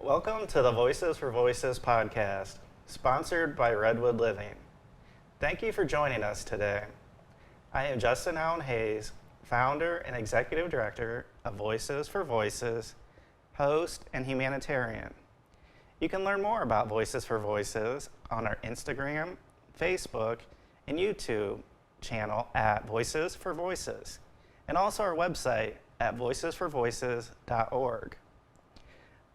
Welcome to the Voices for Voices podcast, sponsored by Redwood Living. Thank you for joining us today. I am Justin Allen Hayes, founder and executive director of Voices for Voices, host and humanitarian. You can learn more about Voices for Voices on our Instagram, Facebook, and YouTube channel at Voices for Voices, and also our website at voicesforvoices.org.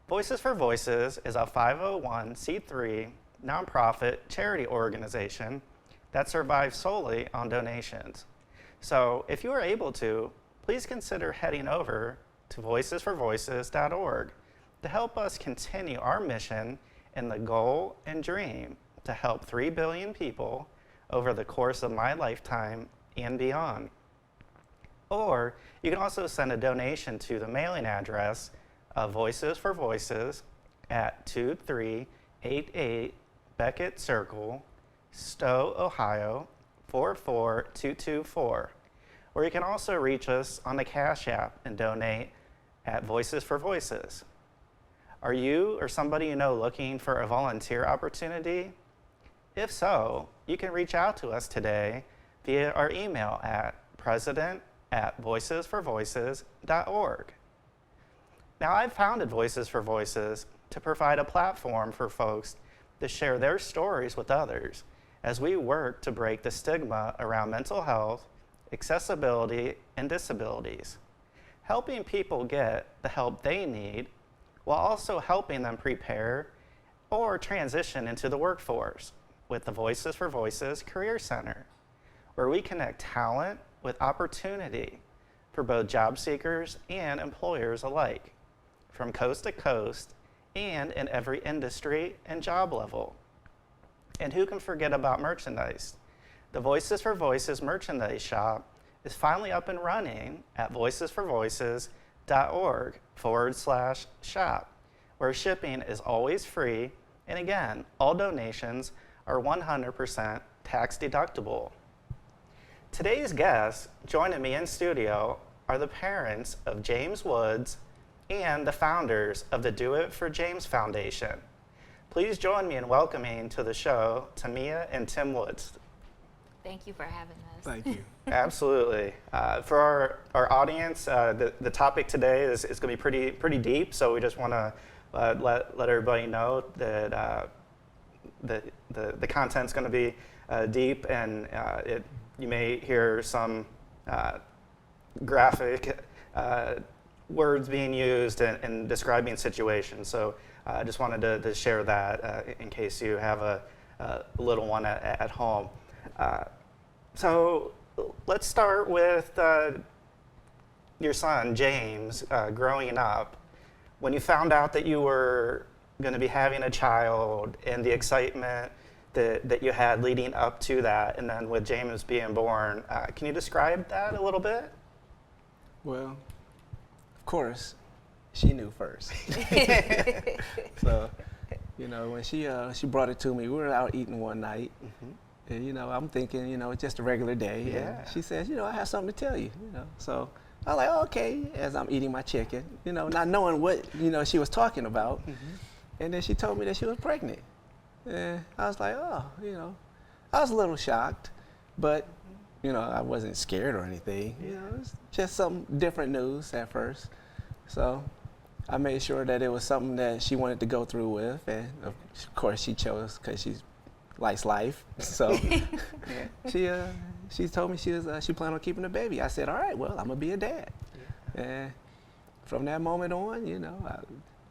Voices for Voices is a 501c3 nonprofit charity organization that survives solely on donations. So if you are able to, please consider heading over to voicesforvoices.org to help us continue our mission and the goal and dream to help 3 billion people over the course of my lifetime and beyond. Or you can also send a donation to the mailing address of Voices for Voices at 2388 Beckett Circle, Stowe, Ohio 44224. Or you can also reach us on the Cash App and donate at Voices for Voices. Are you or somebody you know looking for a volunteer opportunity? If so, you can reach out to us today via our email at president@voicesforvoices.org. Now, I've founded Voices for Voices to provide a platform for folks to share their stories with others as we work to break the stigma around mental health, accessibility, and disabilities, helping people get the help they need while also helping them prepare or transition into the workforce with the Voices for Voices Career Center, where we connect talent with opportunity for both job seekers and employers alike, from coast to coast and in every industry and job level. And who can forget about merchandise? The Voices for Voices merchandise shop is finally up and running at voicesforvoices.org/shop, where shipping is always free, and again, all donations are 100% tax deductible. Today's guests joining me in studio are the parents of James Woods and the founders of the Do It for James Foundation. Please join me in welcoming to the show Tamia and Tim Woods. Thank you for having us. Thank you. Absolutely. For our audience, the topic today is going to be pretty deep, so we just want to let everybody know that the content's going to be deep, and you may hear some graphic words being used in describing situations. So I just wanted to share that in case you have a little one at home. So let's start with your son, James, growing up. When you found out that you were going to be having a child and the excitement that you had leading up to that, and then with James being born, can you describe that a little bit? Well, of course, she knew first. So, when she brought it to me, we were out eating one night, and I'm thinking, it's just a regular day. Yeah. And she says, I have something to tell you. So I was like, oh, okay, as I'm eating my chicken, not knowing what she was talking about, and then she told me that she was pregnant. And I was like, oh, I was a little shocked, but I wasn't scared or anything. It was just some different news at first. So I made sure that it was something that she wanted to go through with, and of course she chose because she likes life. So she told me she planned on keeping the baby. I said, all right, well, I'm gonna be a dad. Yeah. And from that moment on,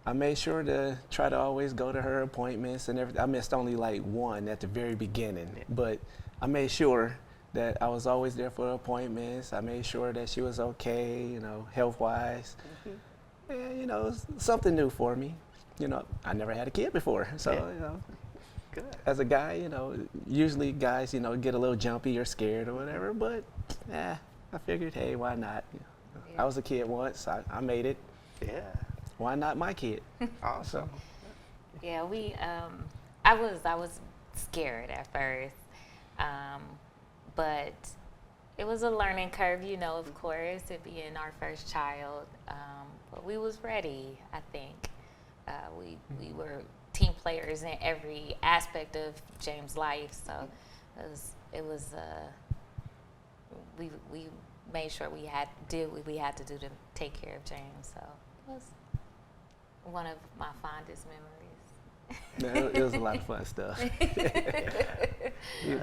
I made sure to try to always go to her appointments and everything. I missed only like one at the very beginning, but I made sure that I was always there for appointments. I made sure that she was okay, health-wise. And, it was something new for me. I never had a kid before. So, Good. As a guy, usually guys, get a little jumpy or scared or whatever, but I figured, hey, why not? I was a kid once, I made it. Yeah. Why not my kid? Awesome. Yeah, I was scared at first, but it was a learning curve, of course, it being our first child. But we was ready, I think. We were team players in every aspect of James' life. So we made sure we did what we had to do to take care of James. So it was one of my fondest memories. Yeah, it was a lot of fun stuff.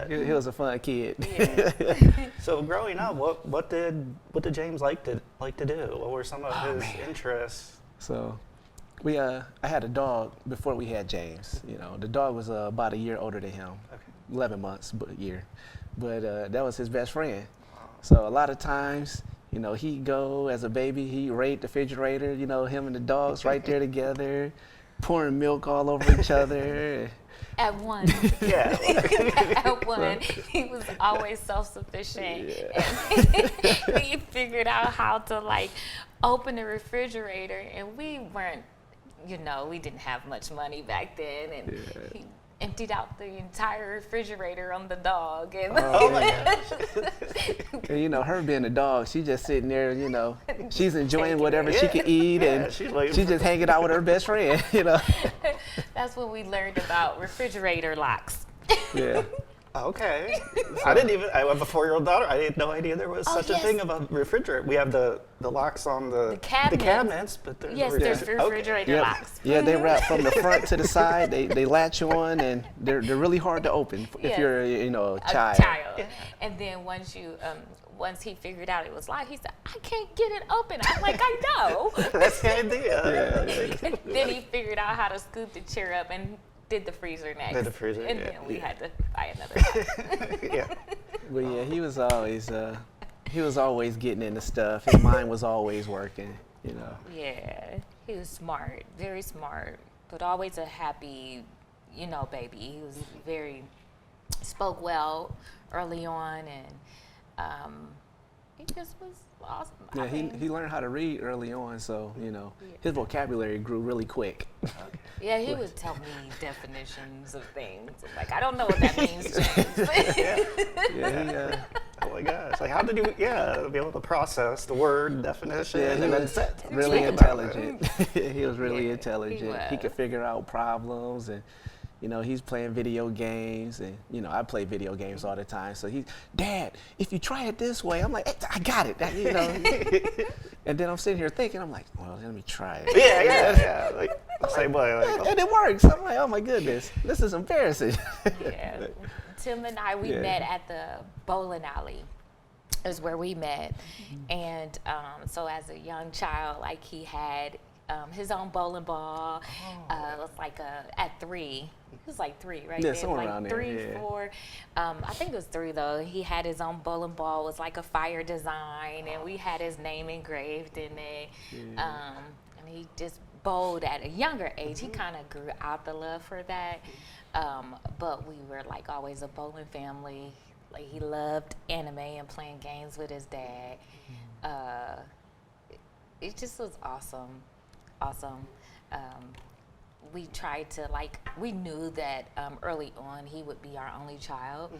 He was a fun kid. Yeah. So growing up, what did James like to do? What were some of his interests? So I had a dog before we had James. You know, the dog was about a year older than him, Okay. 11 months, but a year. But that was his best friend. So a lot of times, you know, he'd go as a baby, he'd raid the refrigerator, you know, him and the dogs right there together, pouring milk all over each other. At one. Yeah. At one. He was always self-sufficient. Yeah. And he figured out how to like open the refrigerator, and we weren't, you know, we didn't have much money back then, and he emptied out the entire refrigerator on the dog. And Oh my gosh. And, you know, her being a dog, she just sitting there, you know, she's enjoying whatever she Yeah. can eat, Yeah, and she's waiting she's just hanging out with her best friend, you know. that's when we learned about refrigerator locks. Yeah. Okay. I have a 4-year-old daughter. I had no idea there was such a yes. thing of a refrigerator. We have the locks on the cabinets. but there's Yes, a there's refrigerator. refrigerator Yeah, locks. yeah, they wrap from the front to the side. They latch on, and they're really hard to open if Yes. you're, you know, a A child. child. And then once he figured out it was locked, he said, "I can't get it open." I'm like, "I know." That's the idea. Yeah. Then he figured out how to scoop the chair up and did the freezer next. Did the freezer, and yeah. then we had to buy another lock. Yeah. But yeah, he was always getting into stuff. His mind was always working, you know. Yeah, he was smart, very smart, but always a happy, you know, baby. He was spoke well early on, and he just was awesome. Yeah, I mean, he learned how to read early on, so, you know, his vocabulary grew really quick. yeah, he would tell me definitions of things. Like, I don't know what that means, James. Yeah, Oh my gosh. Like, how did you, be able to process the word definition he and then was set? really think about it? intelligent. He was really Yeah, he intelligent. He could was. figure out problems, and you know, he's playing video games, and you know, I play video games all the time. So Dad, if you try it this way, I'm like, hey, I got it. You know. And then I'm sitting here thinking, I'm like, well, let me try it. Yeah. Like, the same way. Like, And it works. I'm like, oh my goodness, this is embarrassing. Yeah. Tim and I, we met at the bowling alley. Is where we met. And so as a young child, like he had his own bowling ball. It was like at 3. He was like 3, right? Yeah, then, somewhere like around there, 3, yeah. 4. I think it was 3 though. He had his own bowling ball. It was like a fire design, and we had his name engraved in it. And he just bowled at a younger age. He kind of grew out the love for that. But we were like always a bowling family. Like he loved anime and playing games with his dad. It just was awesome. We tried to we knew that early on he would be our only child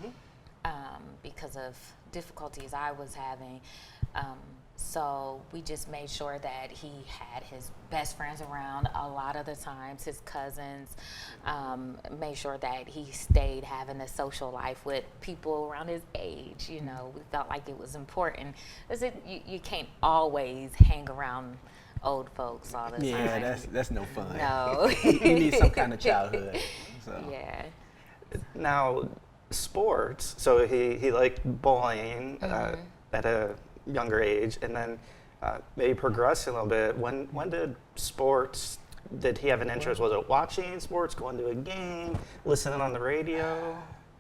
because of difficulties I was having. So we just made sure that he had his best friends around a lot of the times, his cousins, made sure that he stayed having a social life with people around his age. You know, we felt like it was important. You can't always hang around old folks all the time. Yeah, that's no fun. No. You need some kind of childhood. So. Yeah. now, sports. So he liked bowling at a younger age, and then maybe progressed a little bit. When did he have an interest? Was it watching sports, going to a game, listening on the radio?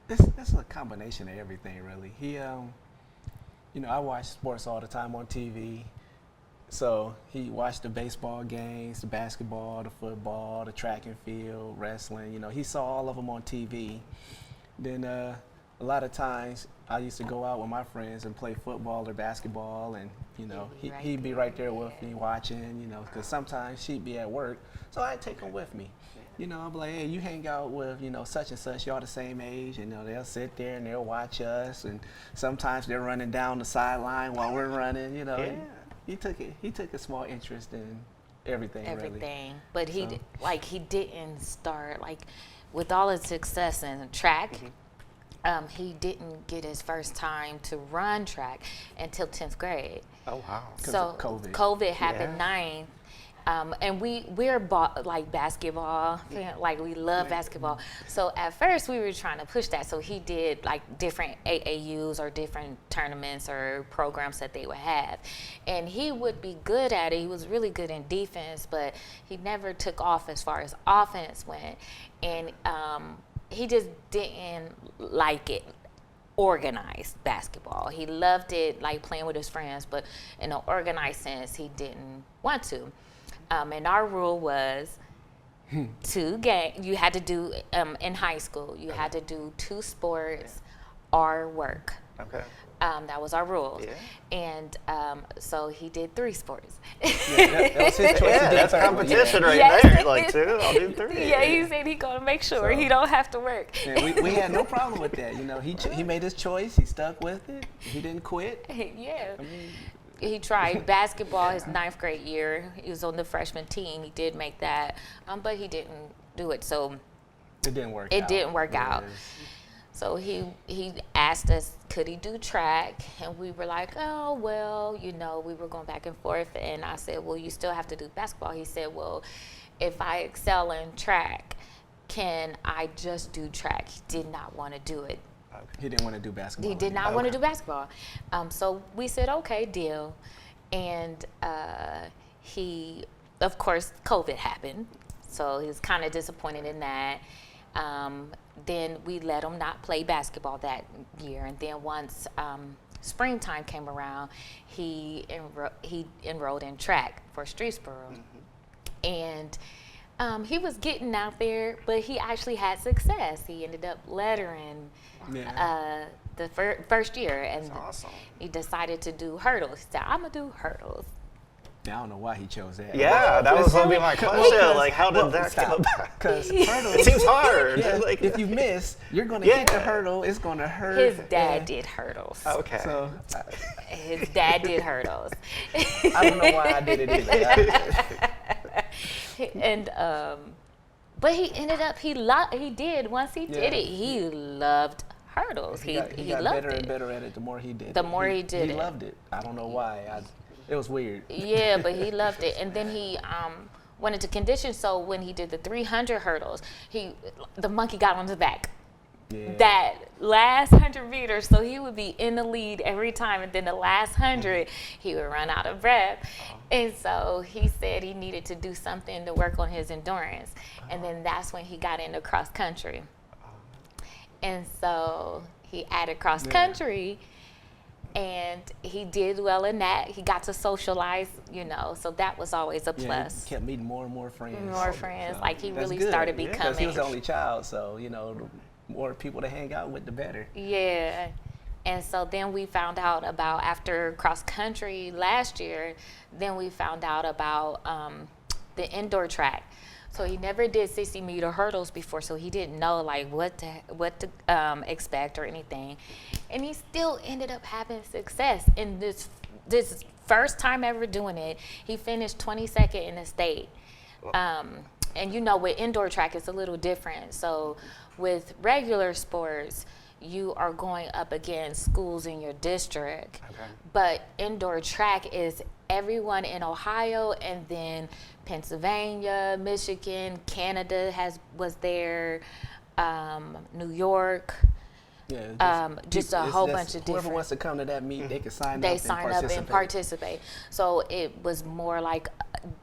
It's a combination of everything, really. He, you know, I watch sports all the time on TV. So he watched the baseball games, the basketball, the football, the track and field, wrestling. You know, he saw all of them on TV. Then a lot of times I used to go out with my friends and play football or basketball, and you know, he'd be right there with me watching. You know, because sometimes she'd be at work, so I'd take him with me. You know, I'd be like, hey, you hang out with, you know, such and such, y'all the same age. You know, they'll sit there and they'll watch us, and sometimes they're running down the sideline while we're running. You know, Yeah. he took a small interest in everything. everything. But he So- he didn't start like with all his success in track. He didn't get his first time to run track until 10th grade. Oh, wow. 'Cause So of COVID. COVID happened Yeah. ninth. And we're like basketball, like we love basketball. So at first we were trying to push that. So he did like different AAUs or different tournaments or programs that they would have. And he would be good at it. He was really good in defense, but he never took off as far as offense went. And he just didn't like it. Organized basketball. He loved it, like playing with his friends, but in an organized sense, he didn't want to. And our rule was 2 games. You had to do in high school. You had to do 2 sports or work. Okay. That was our rules. Yeah. And so he did 3 sports. That was his choice. Yeah, to do that's third one. competition right Yes. there. Like 2, I'll do 3. Yeah, he said he gonna make sure So- he don't have to work. Yeah, we had no problem with that. You know, he made his choice. He stuck with it. He didn't quit. Yeah. I mean, He tried basketball his 9th grade year. He was on the freshman team. He did make that, but he didn't do it. So it didn't work. it out. didn't work out. Yes. So he asked us, could he do track? And we were like, oh, well, you know, we were going back and forth. And I said, well, you still have to do basketball. He said, well, if I excel in track, can I just do track? He did not want to do it. He didn't want to do basketball. He did not want to do basketball. So we said, okay, deal. And he, of course, COVID happened. So he was kind of disappointed in that. Then we let him not play basketball that year. And then once springtime came around, he enrolled in track for Streetsboro. And he was getting out there, but he actually had success. He ended up lettering the first year, and That's awesome. he decided to do hurdles. He said, I'm going to do hurdles. Yeah, I don't know why he chose that. Yeah, that was going to be my question. Because- Like, how did that come about? Because It seems hard. Yeah, Like, if you miss, you're going to Yeah. hit the hurdle. It's going to hurt. His dad and- did hurdles. okay. So His dad did hurdles. I don't know why I did it either. And but he ended up he did once he did Yeah. it, he loved hurdles. He got loved better it. and better at it the more he did. The it. more he did he it. loved it. I don't know why. It was weird. Yeah, but he loved it. And then he went into condition. So when he did the 300 hurdles, the monkey got on his back. Yeah. That last 100 meters, so he would be in the lead every time, and then the last 100 he would run out of breath. And so he said he needed to do something to work on his endurance. And then that's when he got into cross country. And so he added cross country, and he did well in that. He got to socialize, you know, so that was always a Yeah, plus. he kept meeting more and more friends. More friends, like he that's really good, started yeah, 'cause becoming. he was the only child, so you know, the more people to hang out with, the better. Yeah. And so then we found out about, after cross country last year, then we found out about the indoor track. So he never did 60-meter hurdles before, so he didn't know like what to expect or anything. And he still ended up having success in this first time ever doing it. He finished 22nd in the state. And you know, with indoor track, it's a little different. So with regular sports, you are going up against schools in your district. Okay. But indoor track is everyone in Ohio, and then Pennsylvania, Michigan, Canada was there, New York. Yeah, Just a whole bunch of whoever different. wants to come to that meet, they can sign They up. sign up and participate. So it was more like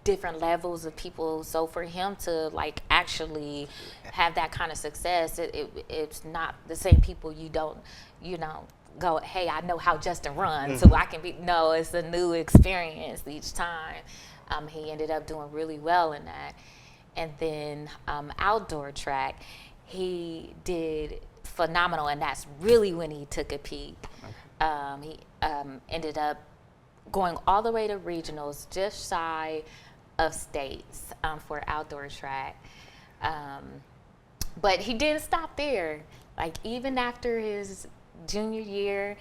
different levels of people. So for him to like actually have that kind of success, it's not the same people. You don't, you know, go, hey, I know how Justin runs, so I can be. No, it's a new experience each time. He ended up doing really well in that. And then outdoor track, he did phenomenal, and that's really when he took a peak. He ended up going all the way to regionals, just shy of states for outdoor track. But he didn't stop there. Like even after his junior year,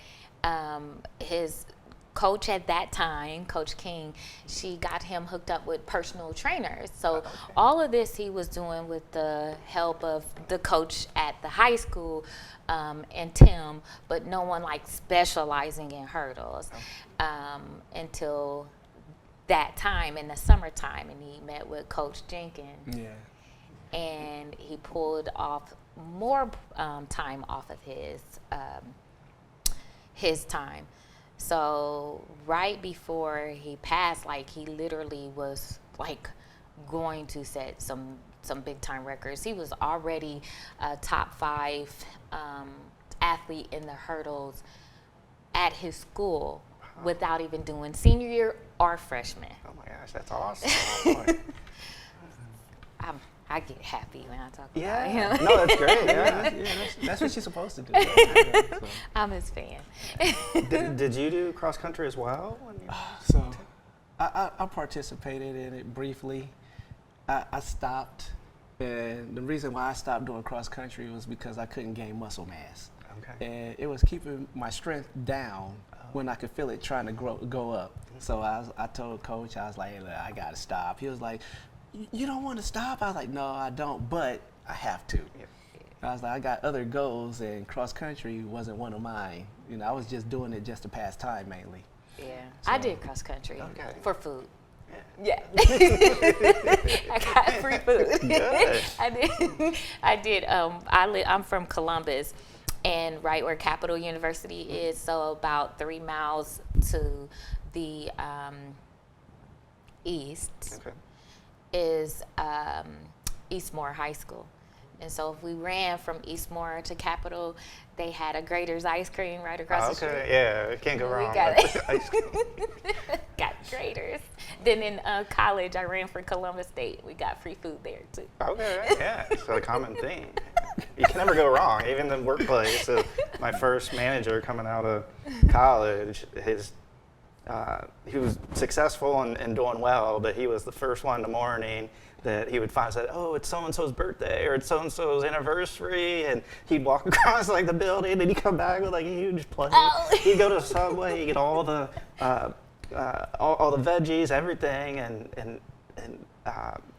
his coach at that time, Coach King, she got him hooked up with personal trainers. So all of this he was doing with the help of the coach at the high school and Tim, but no one like specializing in hurdles until that time in the summertime, and he met with Coach Jenkins. Yeah. And he pulled off more time off of his time. So right before he passed, like he literally was like going to set some big time records. He was already a top 5 athlete in the hurdles at his school without even doing senior year or freshman. Oh my gosh, that's awesome. I get happy when I talk about Yeah. him. No, that's great. Yeah. That's what you're supposed to do. So, I'm his fan. Did you do cross country as well? so I participated in it briefly. I stopped, and the reason why I stopped doing cross country was because I couldn't gain muscle mass. Okay. And it was keeping my strength down when I could feel it trying to go up. So I told Coach, I was like, hey, look, I got to stop. He was like, you don't want to stop? I was like, no, I don't, but I have to. Yeah. I was like, I got other goals, and cross country wasn't one of mine. You know, I was just doing it just to pass time mainly. Yeah, I did cross country for food. Yeah, I got free food. Good. I did. I'm from Columbus, and right where Capital University is, so about 3 miles to the east. Okay. Is Eastmore High School. And so if we ran from Eastmore to Capitol, they had a Grater's ice cream right across the street. Okay, yeah, can't go wrong. We got with it. ice cream. Got Grater's. Then in college, I ran for Columbus State. We got free food there too. Okay, yeah, it's a common theme. You can never go wrong, even in the workplace. My first manager coming out of college, he was successful and doing well, but he was the first one in the morning that he would find out, oh, it's so-and-so's birthday or it's so-and-so's anniversary, and he'd walk across like the building and he'd come back with like a huge plate. Oh. He'd go to Subway, he'd get all the veggies, everything, and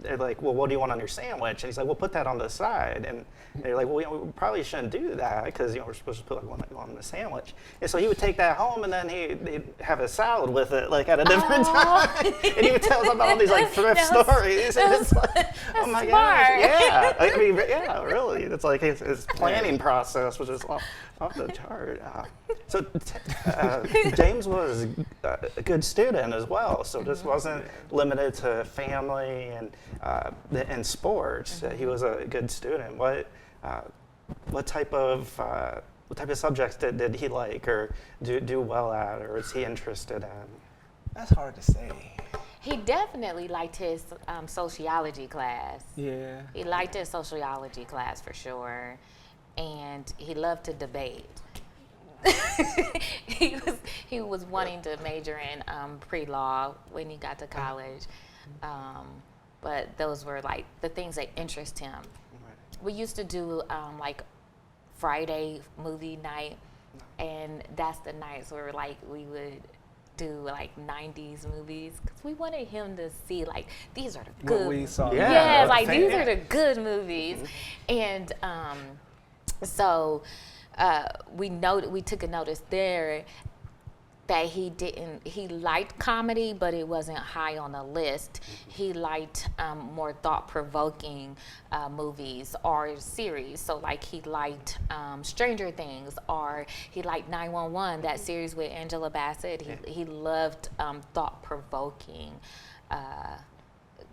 they're like, well, what do you want on your sandwich? And he's like, well, put that on the side. And they're like, well, we probably shouldn't do that because we're supposed to put like one on the sandwich. And so he would take that home, and then he'd have a salad with it, like at a different time. And he would tell us about all these like thrift stories. And it's like, oh my gosh, yeah. I mean, yeah, really. It's like his planning process was just off the chart. So James was a good student as well. So this wasn't limited to family and sports. He was a good student. What type of subjects did he like or do well at, or is he interested in? That's hard to say. He definitely liked his sociology class. Yeah. He liked his sociology class for sure, and he loved to debate. he was wanting to major in pre-law when he got to college, but those were like the things that interest him. We used to do like Friday movie night, and that's the nights where like we would do like 90s movies because we wanted him to see like these are the good What we saw. yeah, like these are the good movies. And so we took a notice there that he liked comedy, but it wasn't high on the list. He liked more thought-provoking movies or series. So like he liked Stranger Things, or he liked 911, that series with Angela Bassett. He loved thought-provoking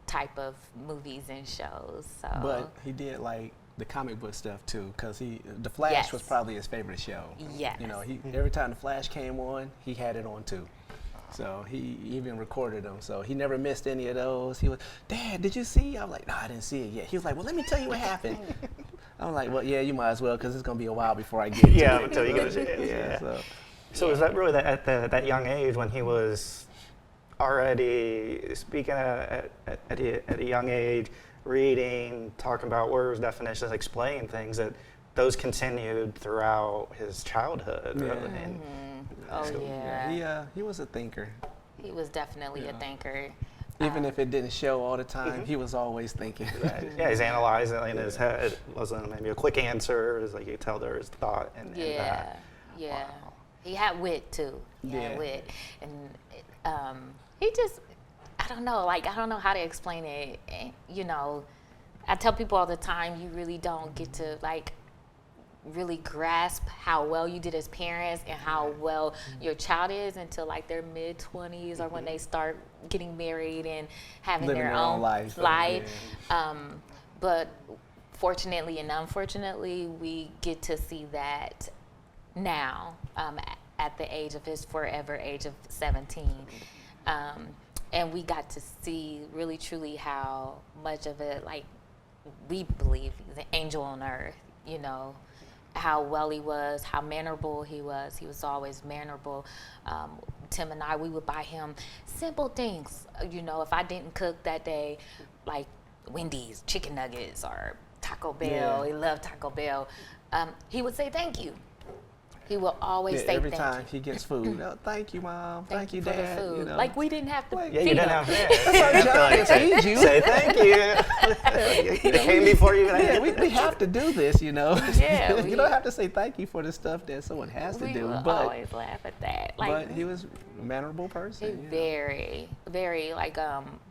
type of movies and shows. So. But he did like the comic book stuff too, because The Flash was probably his favorite show. Yes. You know, every time The Flash came on, he had it on too. So he even recorded them. So he never missed any of those. He was, Dad, did you see? I was like, no, I didn't see it yet. He was like, well, let me tell you what happened. I'm like, well, yeah, you might as well, because it's gonna be a while before I get to it. Yeah, until you go to it. Yeah. So was that really at that young age when he was already speaking at a young age, reading, talking about words, definitions, explaining things, that those continued throughout his childhood. Yeah. Really, and Oh school. yeah. He was a thinker. He was definitely a thinker. Even if it didn't show all the time, he was always thinking. Right. Yeah, he's analyzing it in his head. It wasn't maybe a quick answer. It was like you could tell there was thought in that. Yeah. Wow. He had wit too. He Yeah. had wit, and he just, I don't know how to explain it. You know, I tell people all the time, you really don't get to like really grasp how well you did as parents and how well your child is until like their mid-20s or when they start getting married and having Living their their own own life. But fortunately and unfortunately, we get to see that now at the age of his forever age of 17. And we got to see really truly how much of it, like, we believe the angel on earth, you know, how well he was, how mannerable he was. He was always mannerable. Tim and I, we would buy him simple things. You know, if I didn't cook that day, like Wendy's, chicken nuggets, or Taco Bell, Yeah. he loved Taco Bell, he would say thank you. He will always say every thank time you. he gets food. Oh, thank you, Mom. Thank you, for Dad. the food. You know. Like we didn't have to Like, Yeah, feed you didn't him. have to. That's our job, is feed you. Say thank you. It came before you even Yeah, we have to do this, you know. Yeah, You don't have to say thank you for the stuff that someone has to We do. will But always laugh at that. Like, he was a mannerable person. he you know. very, very like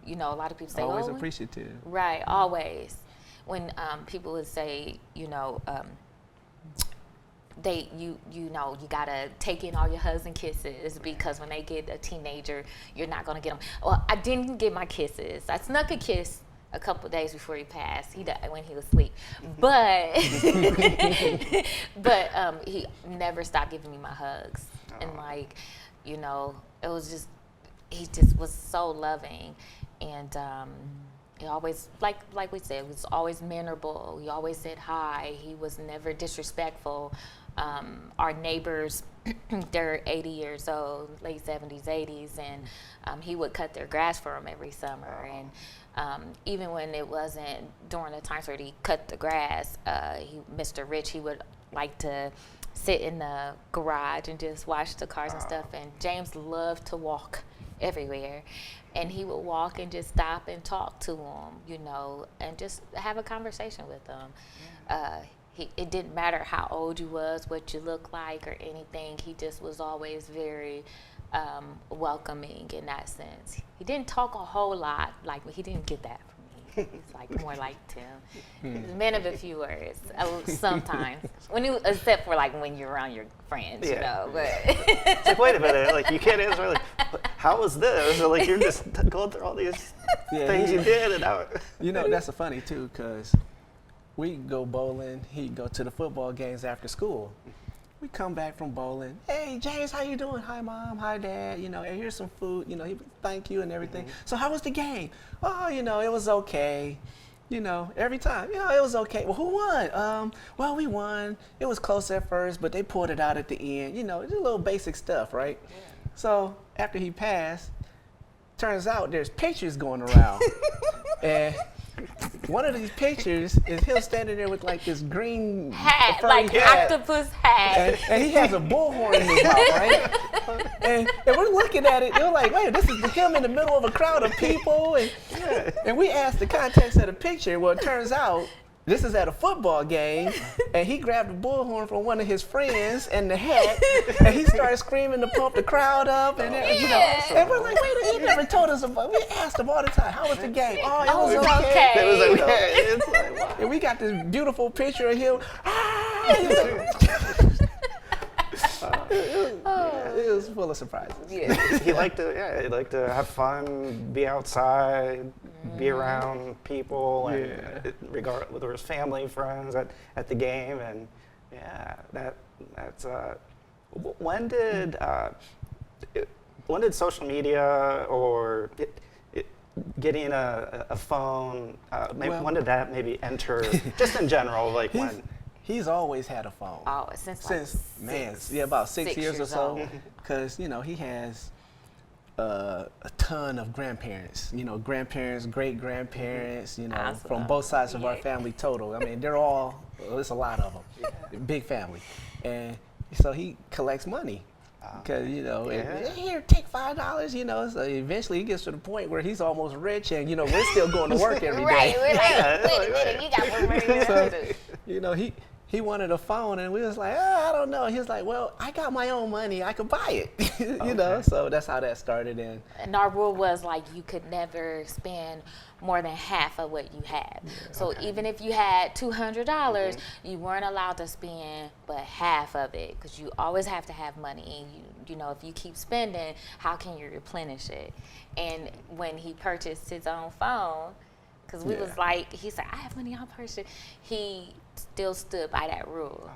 you know, a lot of people say Always oh, appreciative. right, always. When people would say, you know, you know, you gotta take in all your hugs and kisses because when they get a teenager, you're not gonna get them. Well, I didn't get my kisses. I snuck a kiss a couple of days before he passed. He died when he was asleep, but he never stopped giving me my hugs. And like, you know, it was just he just was so loving, and he always like we said, was always mannerable. He always said hi. He was never disrespectful. Our neighbors, they're 80 years old, late 70s, 80s, and he would cut their grass for them every summer. And even when it wasn't during the times where he cut the grass, Mr. Rich, he would like to sit in the garage and just watch the cars and stuff. And James loved to walk everywhere. And he would walk and just stop and talk to them, you know, and just have a conversation with them. It didn't matter how old you was, what you looked like, or anything. He just was always very welcoming in that sense. He didn't talk a whole lot. Like, he didn't get that from me. He's like more like Tim. He's a man of a few words sometimes. Except for like when you're around your friends, you know. But It's like, wait a minute, like you can't answer like, how was this? Or, like you're just going through all these things you did, and now. You know, that's funny too, because we go bowling. He'd go to the football games after school. We come back from bowling. Hey, James, how you doing? Hi, Mom. Hi, Dad. You know, and here's some food. You know, he thank you and everything. So how was the game? Oh, you know, it was okay. You know, every time, you know, it was okay. Well, who won? Well, we won. It was close at first, but they pulled it out at the end. You know, it's a little basic stuff, right? Yeah. So after he passed, turns out there's pictures going around. And one of these pictures is him standing there with like this green hat, furry like hat. octopus hat. And he has a bullhorn in his mouth, right? And we're looking at it, they're like, wait, this is him in the middle of a crowd of people. And we asked the context of the picture. Well, it turns out this is at a football game, and he grabbed the bullhorn from one of his friends and the hat, and he started screaming to pump the crowd up. And, you know, and we're like, wait, he never told us about it. We asked him all the time, how was the game? Oh, it was okay. It was You know? okay. It's like, wow. And we got this beautiful picture of him. It was full of surprises. Yeah. He liked to have fun, be outside, be around people, and regard whether it was family, friends at the game, and that's when did social media or getting a phone, when did that maybe enter, just in general, like when? He's always had a phone. Since about 6 years or so. Because, you know, he has a ton of grandparents, grandparents, great-grandparents, from Awesome. both sides of our Yeah. family total. I mean, it's a lot of them, big family. And so he collects money. Because, and, here, take $5, so eventually he gets to the point where he's almost rich and, we're still going to work every day. Right, we're like, wait a minute, you got more money than I do. He wanted a phone and we was like, I don't know. He was like, well, I got my own money. I could buy it, so that's how that started. And our rule was like you could never spend more than half of what you had. So even if you had $200, you weren't allowed to spend but half of it because you always have to have money. And if you keep spending, how can you replenish it? And when he purchased his own phone, because we was like, he said, I have money, I'll purchase it. He still stood by that rule.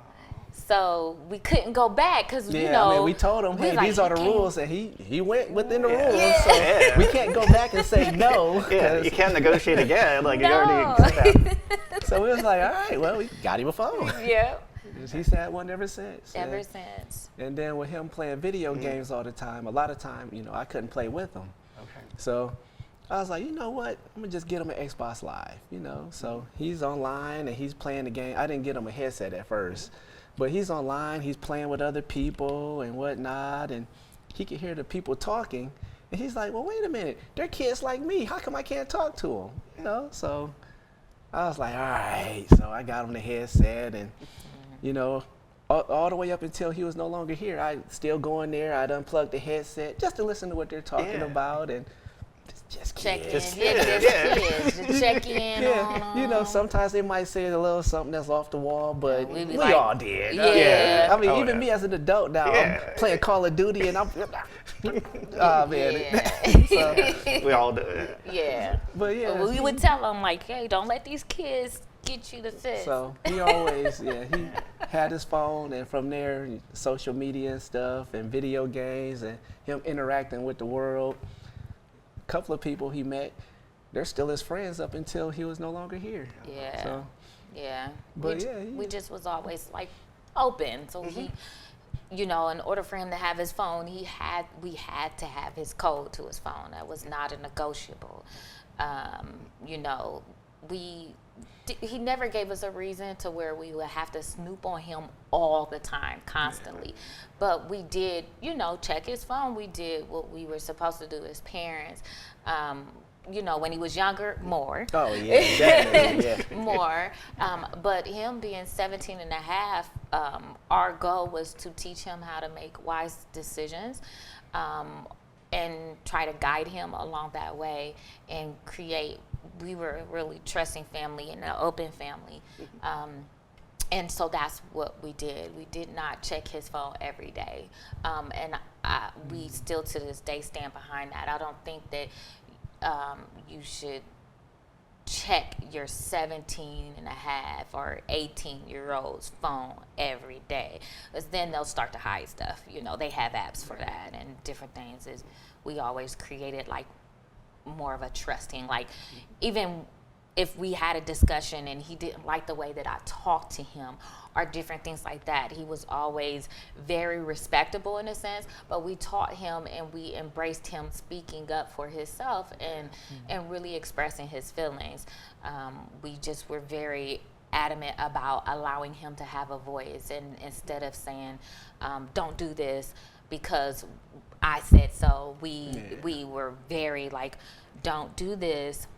So we couldn't go back because, we told him, hey, these are the rules, and he went within the rules. So we can't go back and say no. Yeah, you can't negotiate again. Like, No. you already So we was like, all right, well, we got him a phone. Yeah. He's had one ever since. Ever since. And then with him playing video games all the time, a lot of time, I couldn't play with him. Okay. So I was like, you know what? I'm gonna just get him an Xbox Live, So he's online and he's playing the game. I didn't get him a headset at first, but he's online. He's playing with other people and whatnot, and he could hear the people talking. And he's like, well, wait a minute. They're kids like me. How come I can't talk to them? So I was like, all right. So I got him the headset, and all the way up until he was no longer here, I still go in there. I'd unplug the headset just to listen to what they're talking about, and just Check kids. in. Just Kids. Just check in on them. Sometimes they might say a little something that's off the wall, but We be we like, all did. yeah. I mean, Oh, even yeah. me as an adult now, I'm playing Call of Duty, and I'm, oh man. Yeah. We all do it. Yeah. But yeah, We would tell them, like, hey, don't let these kids get you the fist. so he always, he had his phone, and from there, social media and stuff, and video games, and him interacting with the world. A couple of people he met, they're still his friends up until he was no longer here. Yeah. So, Yeah. But We just was always like open. So he, in order for him to have his phone, we had to have his code to his phone. That was not a negotiable. He never gave us a reason to where we would have to snoop on him all the time, constantly. But we did, check his phone. We did what we were supposed to do as parents. When he was younger, more. Oh, yeah, definitely, yeah. More. But him being 17 and a half, our goal was to teach him how to make wise decisions and try to guide him along that way and create. We were a really trusting family and an open family. And so that's what we did. We did not check his phone every day. And we still to this day stand behind that. I don't think that you should check your 17 and a half or 18-year-old's phone every day, because then they'll start to hide stuff. They have apps for that and different things. We always created like more of a trusting, like even if we had a discussion and he didn't like the way that I talked to him or different things like that, he was always very respectable in a sense, but we taught him and we embraced him speaking up for himself and really expressing his feelings. We just were very adamant about allowing him to have a voice, and instead of saying, don't do this because I said so, we were very like, don't do this,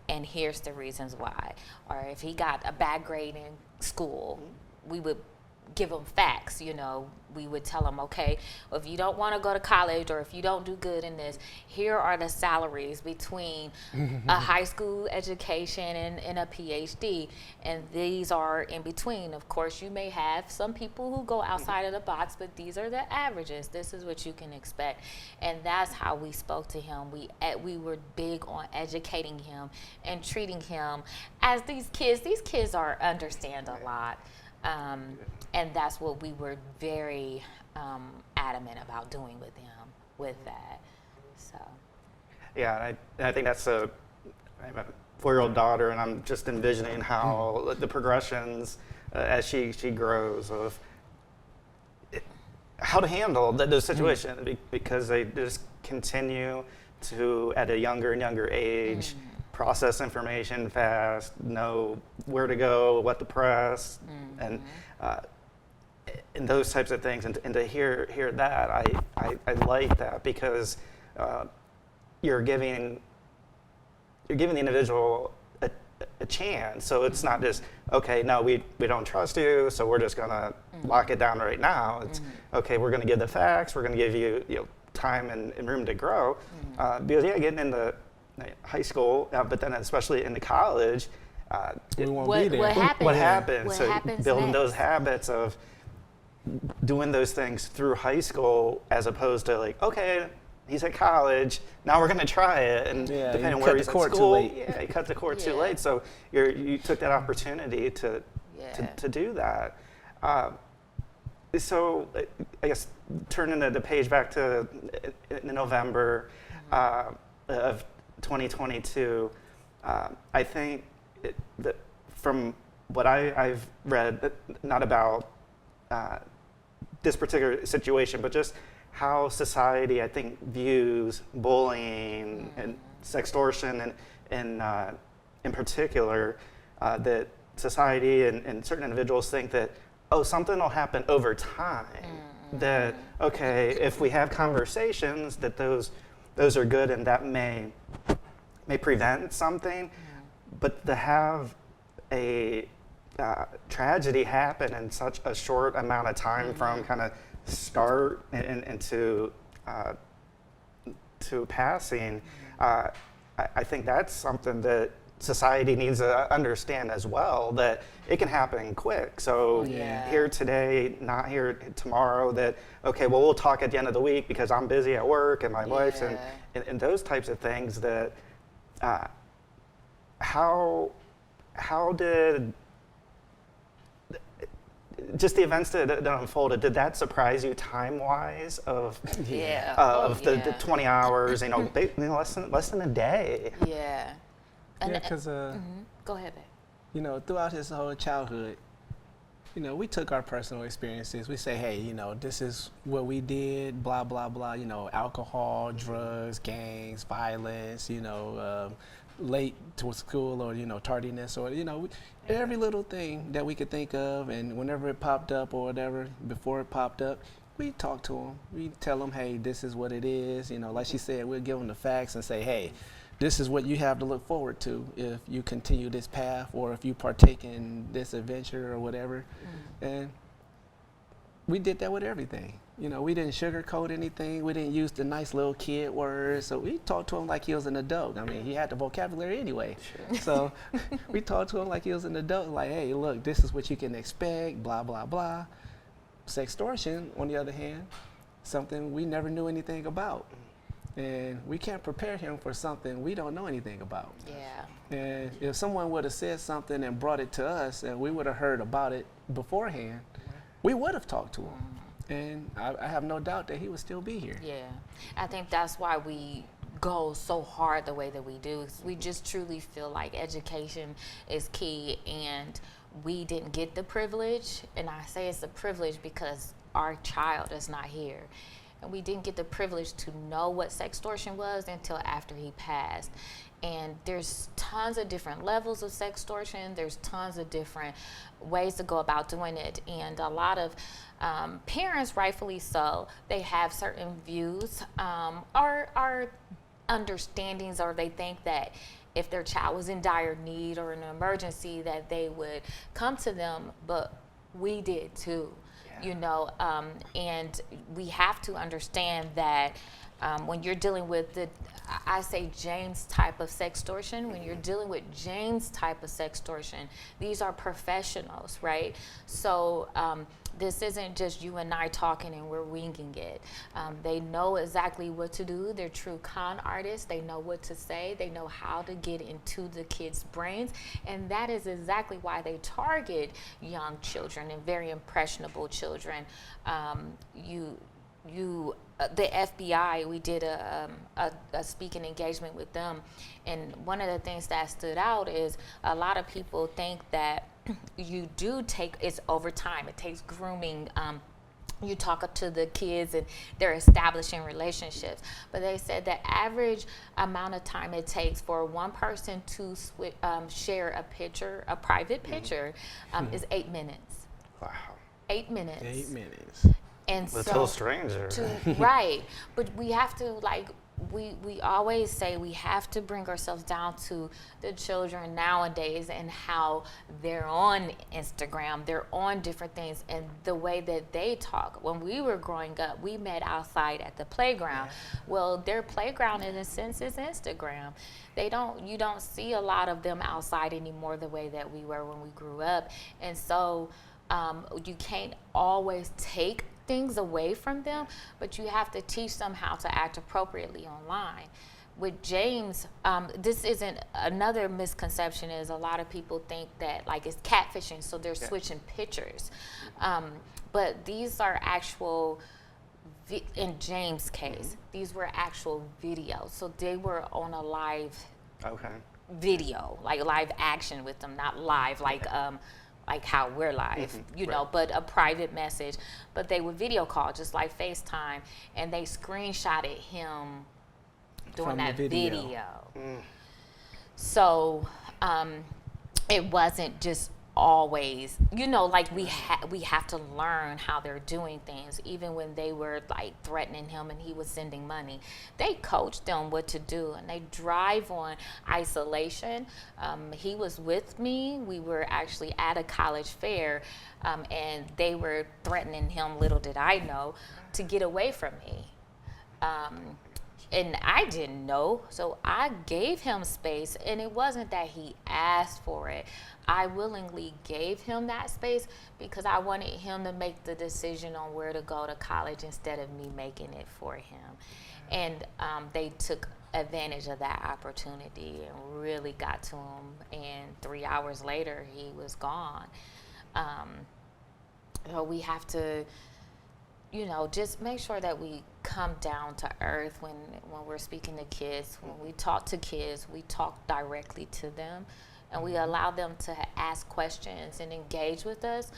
and here's the reasons why. Or if he got a bad grade in school, we would give him facts. We would tell him, okay, well, if you don't want to go to college or if you don't do good in this, here are the salaries between a high school education and a PhD, and these are in between. Of course, you may have some people who go outside of the box, but these are the averages. This is what you can expect. And that's how we spoke to him. We were big on educating him and treating him as these kids understand a lot. And that's what we were very adamant about doing with him with that. So. Yeah, I think that's I have a 4-year-old daughter, and I'm just envisioning how the progressions as she grows of how to handle those situations because they just continue to, at a younger and younger age, process information fast, know where to go, what to press, and those types of things. And to hear that, I like that because you're giving the individual a chance. So it's not just, okay, no, we don't trust you, so we're just gonna lock it down right now. It's okay, we're gonna give the facts, we're gonna give you, time and room to grow. Because getting into high school, but then especially into college, We won't be there. what happens? What So happens building next? those habits of doing those things through high school, as opposed to like, okay, he's at college, now we're gonna try it, and Yeah, depending on you where cut he's the at cord too school, late. yeah, you cut the cord too Yeah. late. So you took that opportunity to do that. So I guess turning the page back to November of 2022, I think that from what I've read, not about this particular situation, but just how society, I think, views bullying and sextortion and in particular, that society and certain individuals think that, oh, something will happen over time. That, okay, if we have conversations, that those are good and that may prevent something, but to have a tragedy happen in such a short amount of time from kind of start and to passing, I think that's something that society needs to understand as well, that it can happen quick. So here today, not here tomorrow, that, okay, well, we'll talk at the end of the week because I'm busy at work and my wife's and those types of things. That how did just the events that unfolded, did that surprise you time-wise of the 20 hours, less than a day? Yeah. And, Yeah, because go ahead, babe. Throughout his whole childhood, we took our personal experiences. We say, hey, this is what we did, blah, blah, blah, alcohol, drugs, gangs, violence, late to school or, tardiness or, every little thing that we could think of. And whenever it popped up or whatever, before it popped up, we talk to them. We tell them, hey, this is what it is. Like she said, we'll give them the facts and say, hey, this is what you have to look forward to if you continue this path or if you partake in this adventure or whatever. And we did that with everything. We didn't sugarcoat anything. We didn't use the nice little kid words. So we talked to him like he was an adult. I mean, he had the vocabulary anyway. Sure. So we talked to him like he was an adult, like, hey, look, this is what you can expect, blah, blah, blah. Sextortion, on the other hand, something we never knew anything about. And we can't prepare him for something we don't know anything about. Yeah. And if someone would have said something and brought it to us and we would have heard about it beforehand, we would have talked to him. And I have no doubt that he would still be here. Yeah. I think that's why we go so hard the way that we do. We just truly feel like education is key, and we didn't get the privilege. And I say it's a privilege because our child is not here. And we didn't get the privilege to know what sextortion was until after he passed. And there's tons of different levels of sextortion. There's tons of different ways to go about doing it. And a lot of parents, rightfully so, they have certain views or understandings, or they think that if their child was in dire need or an emergency that they would come to them, but we did too. And we have to understand that when you're dealing with I say James type of sextortion, when you're dealing with James type of sextortion, these are professionals, right? So this isn't just you and I talking and we're winging it. They know exactly what to do. They're true con artists. They know what to say. They know how to get into the kids' brains. And that is exactly why they target young children and very impressionable children. The FBI, we did a speaking engagement with them, and one of the things that stood out is a lot of people think that you do take, it's over time, it takes grooming you talk to the kids and they're establishing relationships. But they said the average amount of time it takes for one person to share a picture, a private picture, is 8 minutes. Wow. 8 minutes. 8 minutes. And Little stranger. Right. But we have to, like, we always say we have to bring ourselves down to the children nowadays and how they're on Instagram, they're on different things, and the way that they talk. When we were growing up, we met outside at the playground. Yeah. Well, their playground in a sense is Instagram. You don't see a lot of them outside anymore the way that we were when we grew up. And so you can't always take things away from them, but you have to teach them how to act appropriately online. With James, this isn't another misconception is a lot of people think that like it's catfishing, so they're switching pictures. But these are actual, in James' case, these were actual videos. So they were on a live video, like live action with them, not live like how we're live, you know, but a private message. But they would video call, just like FaceTime, and they screenshotted him doing From that the video. So it wasn't just always, you know, like we have to learn how they're doing things. Even when they were like threatening him and he was sending money, they coached them what to do, and they drive on isolation. He was with me. We were actually at a college fair, and they were threatening him, little did I know, to get away from me. And I didn't know, so I gave him space, and it wasn't that he asked for it. I willingly gave him that space because I wanted him to make the decision on where to go to college instead of me making it for him. And they took advantage of that opportunity and really got to him, and 3 hours later, he was gone. So we have to, you know, just make sure that we come down to earth when we're speaking to kids. When we talk to kids, we talk directly to them, and we allow them to ask questions and engage with us,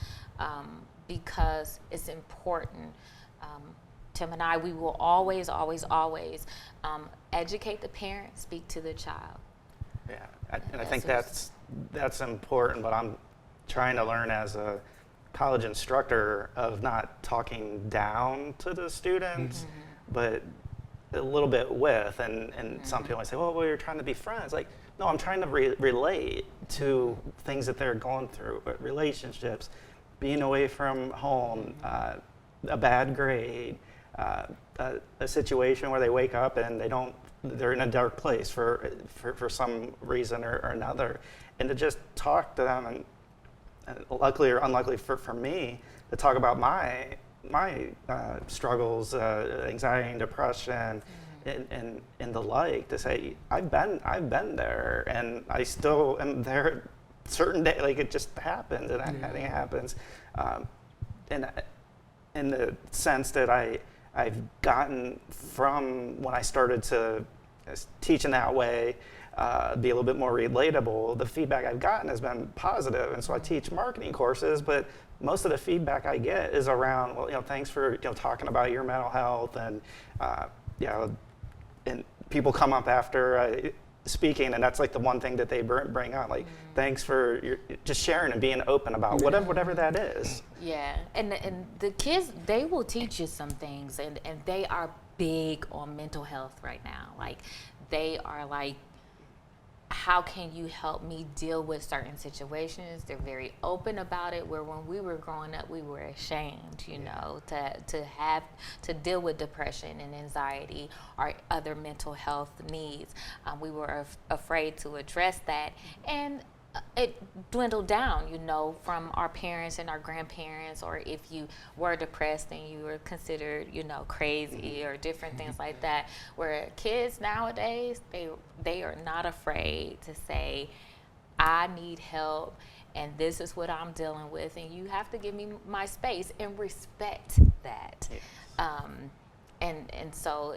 because it's important. Tim and I, we will always educate the parent, speak to the child. Yeah, and I think that's important, but I'm trying to learn as a college instructor of not talking down to the students, but a little bit with, and some people might say, well, you're trying to be friends. Like, no, I'm trying to relate to things that they're going through, relationships, being away from home, a bad grade, a situation where they wake up and they're in a dark place for some reason or another, and to just talk to them, and luckily or unluckily for me, to talk about my struggles, anxiety and depression, and the like, to say I've been there, and I still am there. Certain day, like it just happens, and I think it happens, and in the sense that I've gotten from when I started to teach in that way, be a little bit more relatable, the feedback I've gotten has been positive. And so I teach marketing courses, but most of the feedback I get is around, well, you know, thanks for, you know, talking about your mental health, and you know, and people come up after speaking, and that's like the one thing that they bring up, like, thanks for just sharing and being open about whatever that is. Yeah, and the kids, they will teach you some things, and they are big on mental health right now. Like, they are like, how can you help me deal with certain situations? They're very open about it, where when we were growing up, we were ashamed, you know, to deal with depression and anxiety or other mental health needs. We were afraid to address that, and it dwindled down, you know, from our parents and our grandparents, or if you were depressed, then you were considered, you know, crazy or different things like that. Where kids nowadays, they are not afraid to say, I need help, and this is what I'm dealing with, and you have to give me my space and respect that. Yes. And so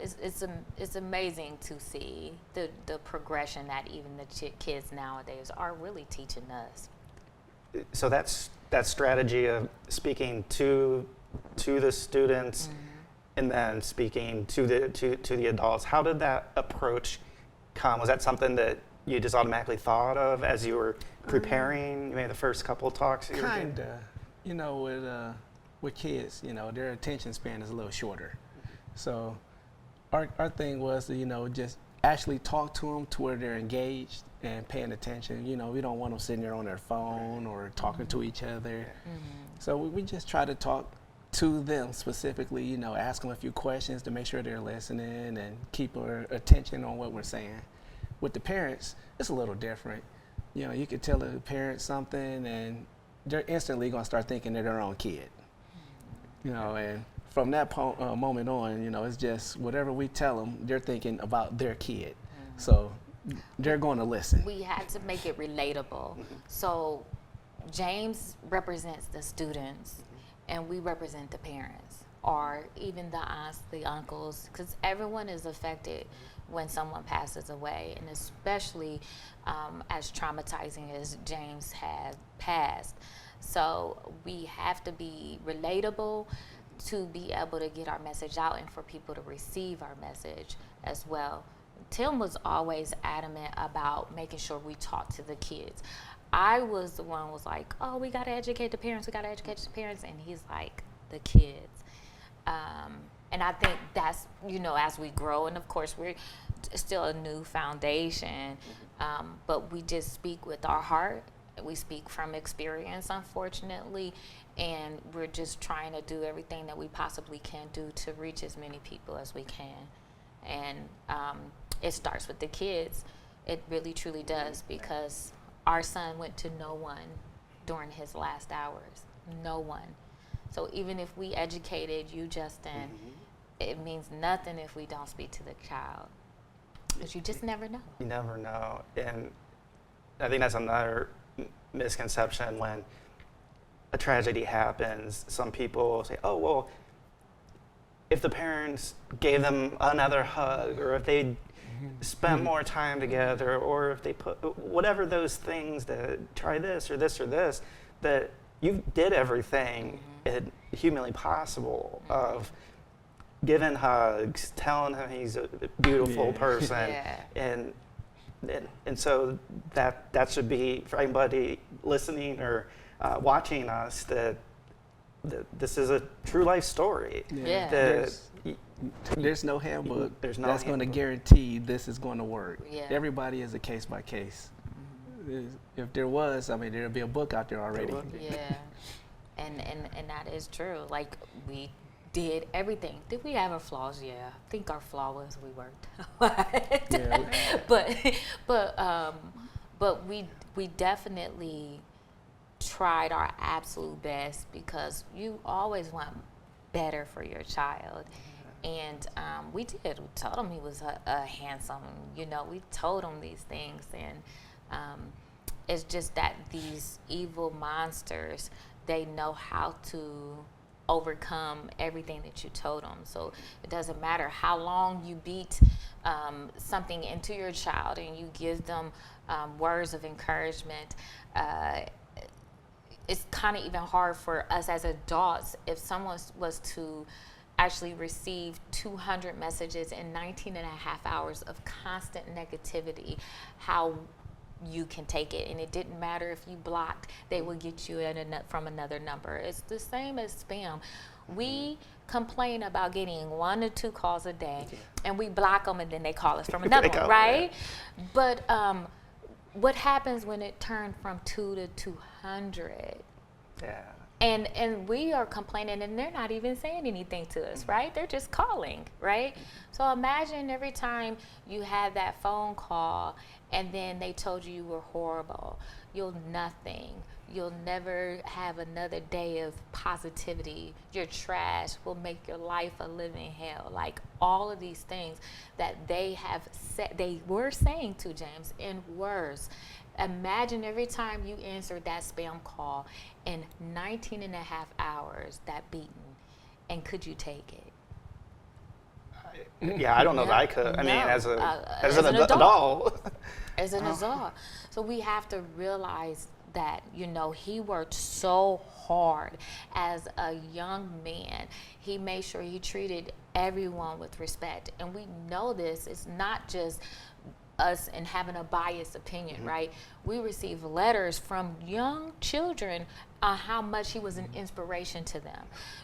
it's amazing to see the progression that even the kids nowadays are really teaching us. So that strategy of speaking to to the students and then speaking to the adults. How did that approach come? Was that something that you just automatically thought of as you were preparing maybe the first couple of talks that you were doing? Kinda, you know, with kids, you know, their attention span is a little shorter. So our thing was to, you know, just actually talk to them to where they're engaged and paying attention. You know, we don't want them sitting there on their phone or talking to each other. So we just try to talk to them specifically, you know, ask them a few questions to make sure they're listening and keep their attention on what we're saying. With the parents, it's a little different. You know, you could tell the parents something and they're instantly going to start thinking they're their own kid. You know, and from that moment on, you know, it's just whatever we tell them, they're thinking about their kid. So they're going to listen. We had to make it relatable. So James represents the students and we represent the parents, or even the aunts, the uncles, because everyone is affected when someone passes away, and especially as traumatizing as James had passed. So we have to be relatable to be able to get our message out and for people to receive our message as well. Tim was always adamant about making sure we talk to the kids. I was the one who was like, oh, we got to educate the parents, and he's like, the kids. And I think that's, you know, as we grow, and of course we're still a new foundation, but we just speak with our heart. We speak from experience, unfortunately, and we're just trying to do everything that we possibly can do to reach as many people as we can. And it starts with the kids. It really, truly does, because our son went to no one during his last hours. No one. So even if we educated you, Justin, it means nothing if we don't speak to the child, because you just never know. You never know. And I think that's another misconception. When a tragedy happens, some people say, oh, well, if the parents gave them another hug, or if they spent more time together, or if they put whatever those things, that try this or this or this, that you did everything humanly possible of giving hugs, telling him he's a beautiful person, and so that should be for anybody listening or watching us, that this is a true life story. There's no handbook that's going to guarantee this is going to work. Everybody is a case by case. If there was, I mean, there'd be a book out there already. And that is true. Like, we did everything. Did we have our flaws? Yeah. I think our flaw was we worked. But we definitely tried our absolute best, because you always want better for your child. And we did. We told him he was a handsome, you know, we told him these things. And it's just that these evil monsters, they know how to overcome everything that you told them. So it doesn't matter how long you beat something into your child and you give them words of encouragement. It's kind of even hard for us as adults if someone was to actually receive 200 messages in 19 and a half hours of constant negativity, how you can take it. And it didn't matter if you blocked, they will get you from another number. It's the same as spam. We complain about getting 1 to 2 calls a day, and we block them, and then they call us from another one, right? But what happens when it turned from 2 to 200? And we are complaining, and they're not even saying anything to us, right? They're just calling, right? So imagine every time you had that phone call and then they told you were horrible. You'll never have another day of positivity. You're trash. Will make your life a living hell. Like, all of these things that they were saying to James in words. Imagine every time you answered that spam call in 19 and a half hours, that beating, and could you take it? I don't know that I could. I mean, as an adult. As an adult. So we have to realize that, you know, he worked so hard as a young man. He made sure he treated everyone with respect. And we know this, it's not just us and having a biased opinion, right? We receive letters from young children on how much he was an inspiration to them.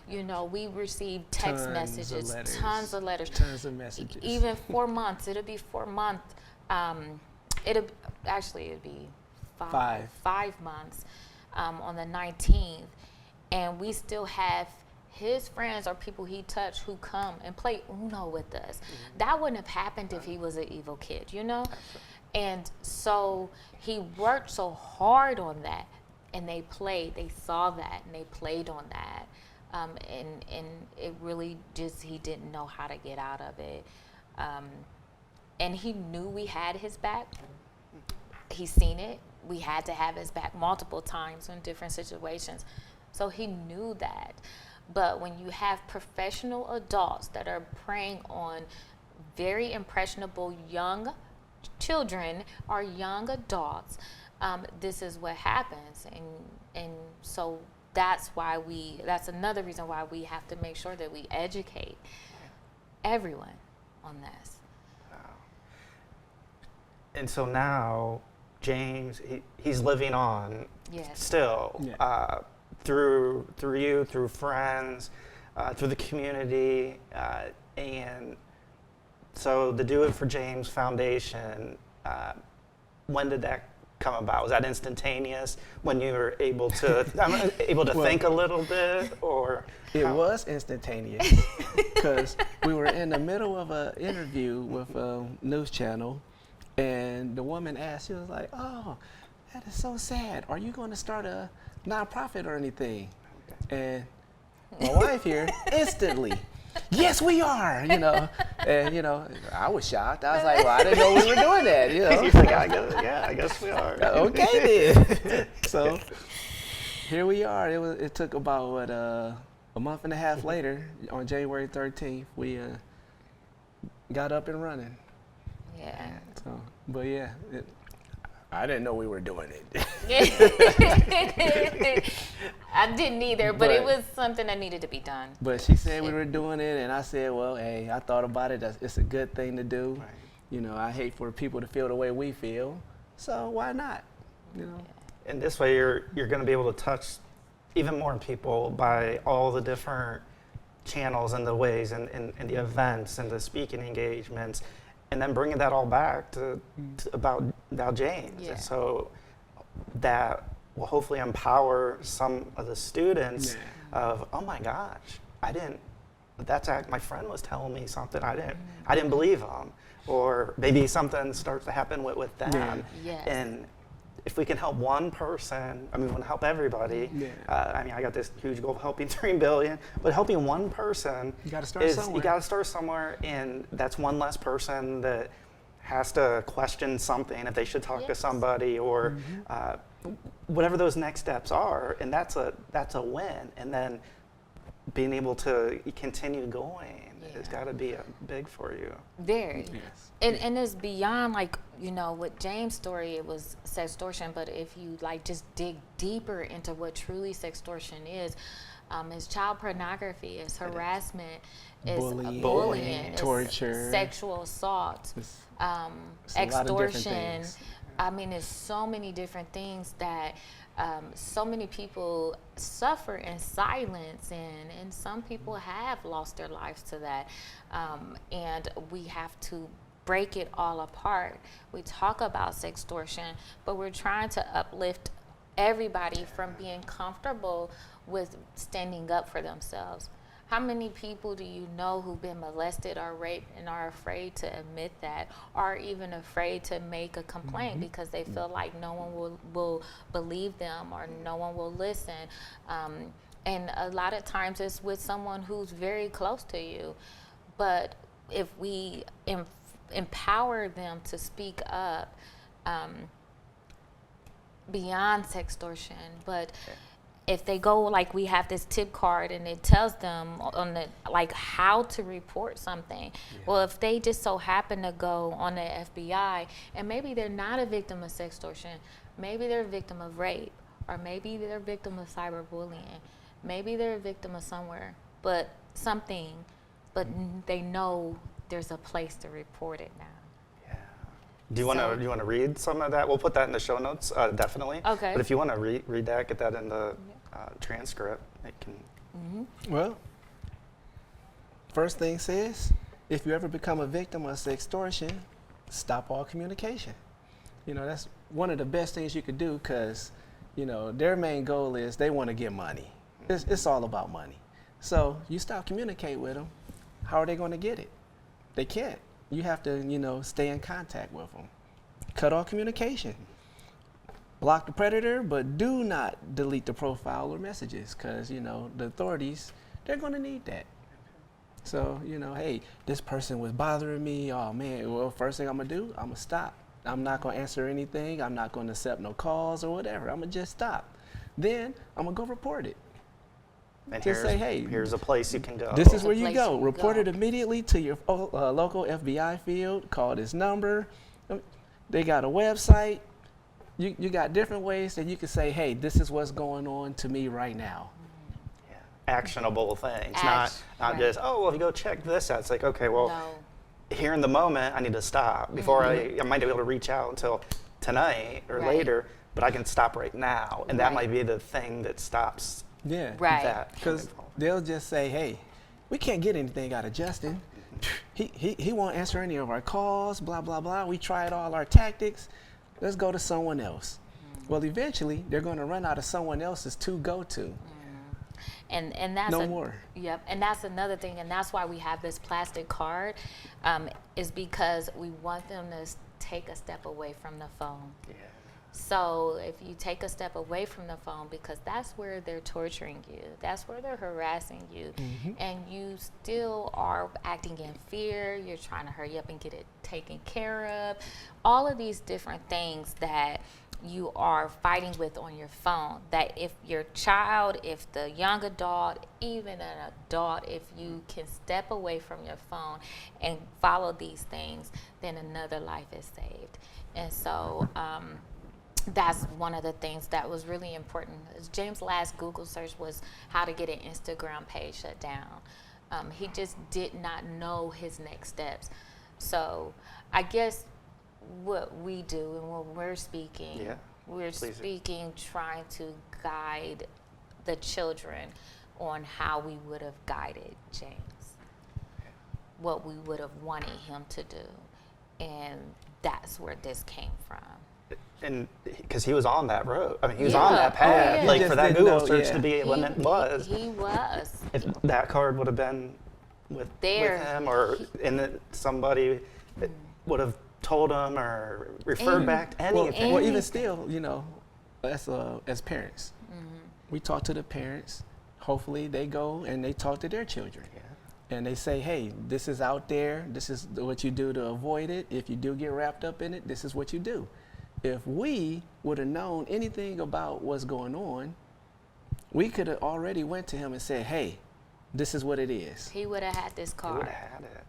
You know, we received text messages, tons of letters, tons of messages. Even 4 months, it'll be 4 months. It'll be five months on the 19th, and we still have his friends or people he touched who come and play Uno with us. That wouldn't have happened if he was an evil kid, you know? And so he worked so hard on that, and they saw that, and they played on that. And it really just, he didn't know how to get out of it. And he knew we had his back. He's seen it. We had to have his back multiple times in different situations. So he knew that. But when you have professional adults that are preying on very impressionable young children or young adults, this is what happens. And so that's another reason why we have to make sure that we educate everyone on this. And so now James, he's living on still, through you, through friends, through the community, and so the Do It For James Foundation, when did that come about? Was that instantaneous when you were able to think a little bit, or? It was instantaneous because we were in the middle of an interview with a news channel, and the woman asked, she was like, "Oh, that is so sad. Are you going to start a nonprofit or anything?" And my wife here instantly, "Yes, we are," you know. And, you know, I was shocked. I was like, well, I didn't know we were doing that, you know. He's like, I guess we are. Okay then. So here we are. It took about, a month and a half later, on January 13th, we got up and running. Yeah. So, but yeah, I didn't know we were doing it. I didn't either, but it was something that needed to be done. But she said we were doing it, and I said, well, hey, I thought about it. It's a good thing to do. Right. You know, I hate for people to feel the way we feel, so why not? You know. And this way, you're going to be able to touch even more people by all the different channels and the ways and the events and the speaking engagements, and then bringing that all back to about James. Yeah. And so that will hopefully empower some of the students of, oh my gosh, my friend was telling me something, I didn't believe him. Or maybe something starts to happen with them. Yeah. Yes. And if we can help one person, we want to help everybody. Yeah. I got this huge goal of helping 3 billion, but helping one person, You gotta start somewhere. You got to start somewhere, and that's one less person that has to question something if they should talk to somebody, or whatever those next steps are, and that's a win. And then being able to continue going has got to be big for you. Very. Yes. And it's beyond, like, you know, with James' story, it was sextortion, but if you just dig deeper into what truly sextortion is, it's child pornography, it's harassment, it's bullying, it's torture, sexual assault, it's extortion. It's so many different things that so many people suffer in silence, and some people have lost their lives to that. And we have to break it all apart. We talk about sextortion, but we're trying to uplift everybody from being comfortable with standing up for themselves. How many people do you know who've been molested or raped and are afraid to admit that, or even afraid to make a complaint because they feel like no one will believe them or no one will listen? And a lot of times it's with someone who's very close to you. But if we empower them to speak up, beyond sextortion, but if they go, like, we have this tip card and it tells them on the, like, how to report something. Well, if they just so happen to go on the FBI, and maybe they're not a victim of sextortion, maybe they're a victim of rape, or maybe they're a victim of cyberbullying, maybe they're a victim of but they know there's a place to report it now. Yeah. Do you want to read some of that? We'll put that in the show notes, definitely. Okay. But if you want to read that, get that in the transcript, it can. Well, first thing says, if you ever become a victim of sextortion, stop all communication. You know, that's one of the best things you could do because, you know, their main goal is they want to get money. It's all about money. So you stop communicating with them, how are they going to get it? They can't. You have to, you know, stay in contact with them. Cut off communication. Block the predator, but do not delete the profile or messages because, you know, the authorities, they're going to need that. So, you know, hey, this person was bothering me. Oh, man, well, first thing I'm going to do, I'm going to stop. I'm not going to answer anything. I'm not going to accept no calls or whatever. I'm going to just stop. Then I'm going to go report it. And Just say, hey, here's a place you can go. this is where you place go. you Report go. it immediately to your local FBI field. Call this number. They got a website. You got different ways that you can say, hey, this is what's going on to me right now. Yeah. Actionable things, not Right. just, oh, well, if you go check this out. It's like, okay, well, No. here in the moment, I need to stop before I might be able to reach out until tonight or Right. later, but I can stop right now. And that Right. might be the thing that stops Yeah. Right. that. Because they'll just say, hey, we can't get anything out of Justin. He won't answer any of our calls, blah, blah, blah. We tried all our tactics. Let's go to someone else. Well, eventually, they're going to run out of someone else's to go to. And that's No more. Yep, and that's another thing, and that's why we have this plastic card, is because we want them to take a step away from the phone. Yeah. So if you take a step away from the phone, because that's where they're torturing you, that's where they're harassing you, and you still are acting in fear, you're trying to hurry up and get it taken care of, all of these different things that you are fighting with on your phone, that if your child, if the young adult, even an adult, if you can step away from your phone and follow these things, then another life is saved. And so that's one of the things that was really important. James' last Google search was how to get an Instagram page shut down. He just did not know his next steps. So I guess what we do and when we're speaking, we're speaking, trying to guide the children on how we would have guided James, what we would have wanted him to do. And that's where this came from. And because he was on that road. I mean, he was on that path, yeah. like He for just that didn't Google know, search to be when it was. He was. If that card would have been with him, or somebody that would have told him or referred back to anything. Well, even still, you know, as parents, we talk to the parents. Hopefully, they go and they talk to their children. And they say, hey, this is out there. This is what you do to avoid it. If you do get wrapped up in it, this is what you do. If we would have known anything about what's going on, we could have already went to him and said, hey, this is what it is. He would have had this He card. would have had it.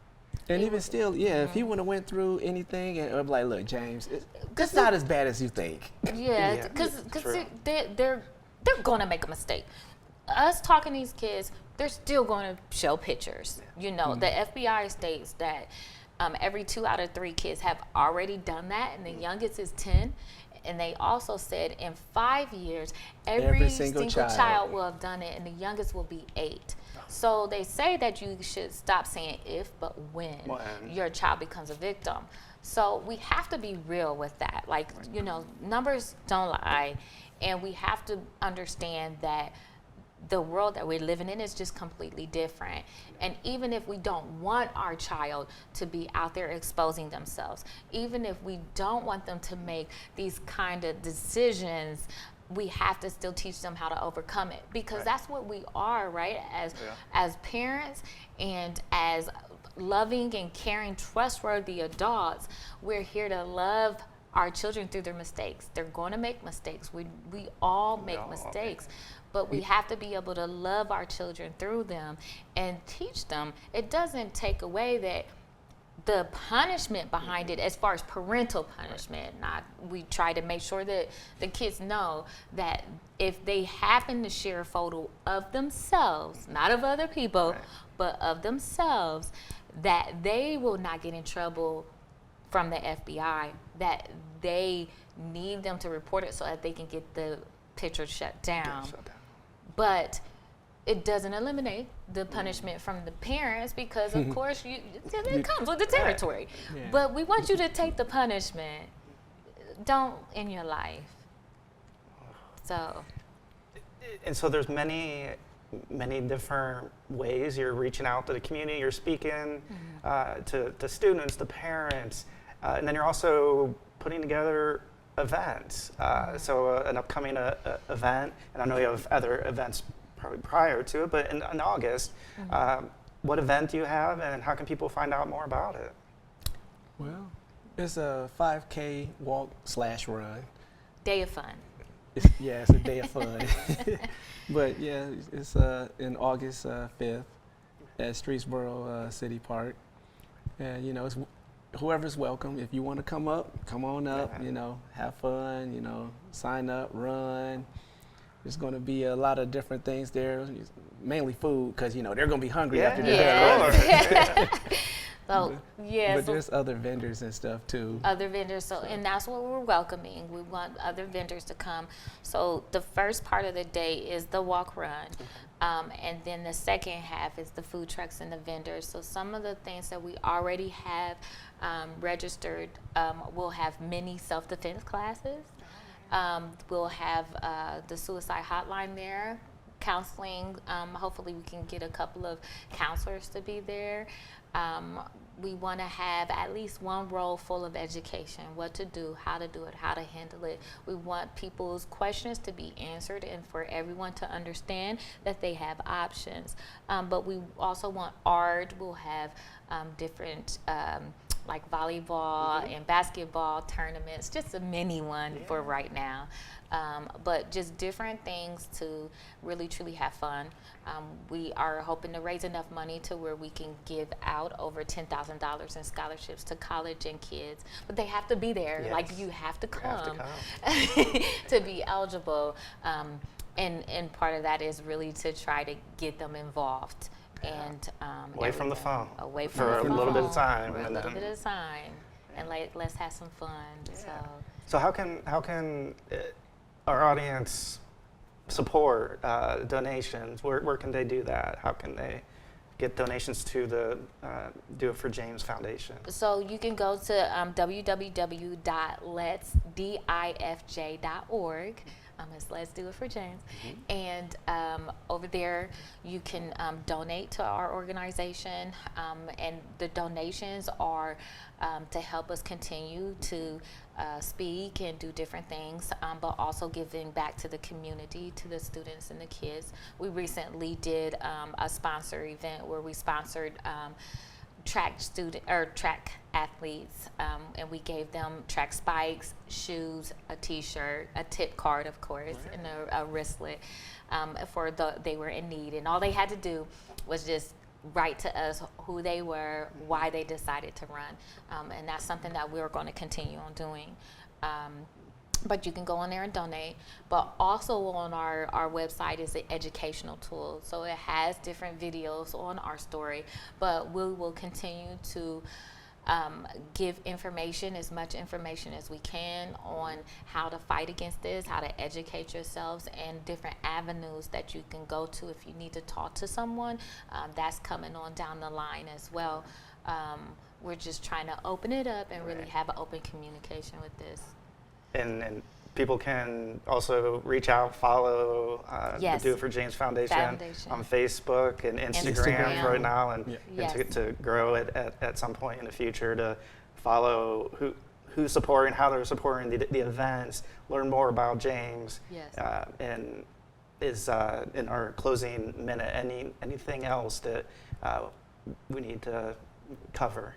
And even still, if he would have went through anything and be like, look, James, it's not as bad as you think. Yeah, because true. they're going to make a mistake. Us talking to these kids, they're still going to show pictures. You know, the FBI states that every 2 out of 3 kids have already done that, and the youngest is 10. And they also said in 5 years, every single child will have done it, and the youngest will be 8. So they say that you should stop saying if, but when your child becomes a victim. So we have to be real with that. Like, you know, numbers don't lie, and we have to understand that the world that we're living in is just completely different. And even if we don't want our child to be out there exposing themselves, even if we don't want them to make these kind of decisions, we have to still teach them how to overcome it, because that's what we are, right? As parents and as loving and caring, trustworthy adults, we're here to love our children through their mistakes. They're going to make mistakes. We all make mistakes. But we have to be able to love our children through them and teach them. It doesn't take away that the punishment behind it, as far as parental punishment, we try to make sure that the kids know that if they happen to share a photo of themselves, not of other people, but of themselves, that they will not get in trouble from the FBI, that they need them to report it so that they can get the picture shut down. But it doesn't eliminate the punishment from the parents, because of course it comes with the territory. Yeah. But we want you to take the punishment. Don't in your life. So. And so there's many different ways you're reaching out to the community. You're speaking to students, to parents, and then you're also putting together events. So an upcoming event, and I know you have other events probably prior to it, but in August, what event do you have, and how can people find out more about it? Well, it's a 5K walk/run. Day of fun. It's a day of fun. But yeah, it's in August 5th at Streetsboro City Park. And it's whoever's welcome. If you want to come up, come on up, have fun, sign up, run. There's going to be a lot of different things there, mainly food, because, they're going to be hungry after they're done. So, but there's other vendors and stuff too. Other vendors, and that's what we're welcoming. We want other vendors to come. So the first part of the day is the walk run, and then the second half is the food trucks and the vendors. So some of the things that we already have registered, we'll have mini self-defense classes. We'll have the suicide hotline there, counseling. Hopefully we can get a couple of counselors to be there. We want to have at least one roll full of education, what to do, how to do it, how to handle it. We want people's questions to be answered and for everyone to understand that they have options. But we also want art. We'll have different like volleyball and basketball tournaments, just a mini one for right now. But just different things to really truly have fun. We are hoping to raise enough money to where we can give out over $10,000 in scholarships to college and kids, but they have to be there. Yes. Like you have to come, to be eligible. And part of that is really to try to get them involved. And away from the phone. Away from for the phone. a little bit of time. For a little bit of time. And let's have some fun. Yeah. So how can our audience support donations? Where can they do that? How can they get donations to the Do It For James Foundation? So you can go to www.letsdifj.org. It's Let's Do It For James. And over there you can donate to our organization, and the donations are to help us continue to speak and do different things, but also giving back to the community, to the students and the kids. We recently did a sponsor event where we sponsored track athletes, and we gave them track spikes, shoes, a t-shirt, a tip card, of course, and a wristlet they were in need, and all they had to do was just write to us who they were, why they decided to run, and that's something that we're going to continue on doing. But you can go on there and donate. But also on our website is an educational tool. So it has different videos on our story. But we will continue to give information, as much information as we can, on how to fight against this, how to educate yourselves, and different avenues that you can go to if you need to talk to someone. That's coming on down the line as well. We're just trying to open it up and really have an open communication with this. And people can also reach out, follow the Do It For James Foundation on Facebook and Instagram right now, and to grow it at some point in the future, to follow who's supporting, how they're supporting the events, learn more about James. And is in our closing minute, anything else that we need to cover?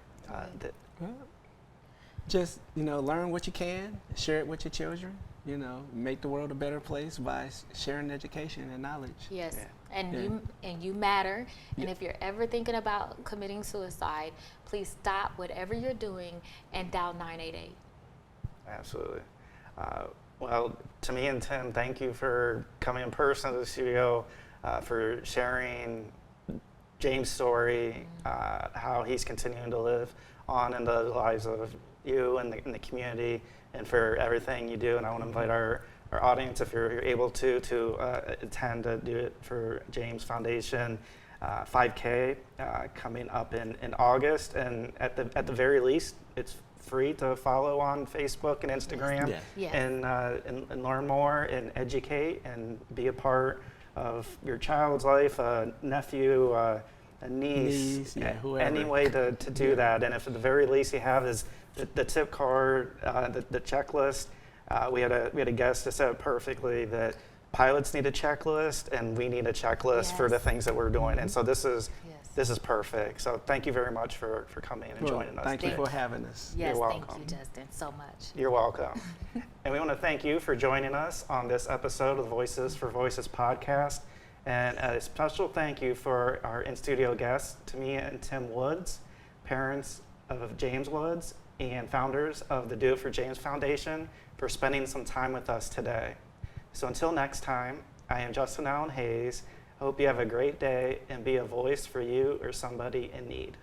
Just learn what you can, share it with your children, you know, make the world a better place by sharing education and knowledge. Yes, Yeah. and you matter. And Yeah. if you're ever thinking about committing suicide, please stop whatever you're doing and dial 988. Absolutely. Well, Tamia and Tim, thank you for coming in person to the studio, for sharing James' story, how he's continuing to live on in the lives of you and the community, and for everything you do. And I want to invite our audience, if you're able to attend to do it for James Foundation 5K coming up in August. And at the very least, it's free to follow on Facebook and Instagram. Yes. Yes. And learn more and educate and be a part of your child's life, a nephew, a niece, whoever. any way to do that. And if at the very least you have is the tip card, the checklist. We had a guest that said it perfectly that pilots need a checklist and we need a checklist for the Yes. things that we're doing. And so this is Yes. perfect. So thank you very much for coming and Well, joining us. thank you today. for having us. Yes, You're thank welcome. you, Justin, so much. You're welcome. And we want to thank you for joining us on this episode of the Voices for Voices podcast. And a special thank you for our in-studio guests, Tamia and Tim Woods, parents of James Woods and founders of the Do It for James Foundation, for spending some time with us today. So until next time, I am Justin Allen Hayes. I hope you have a great day and be a voice for you or somebody in need.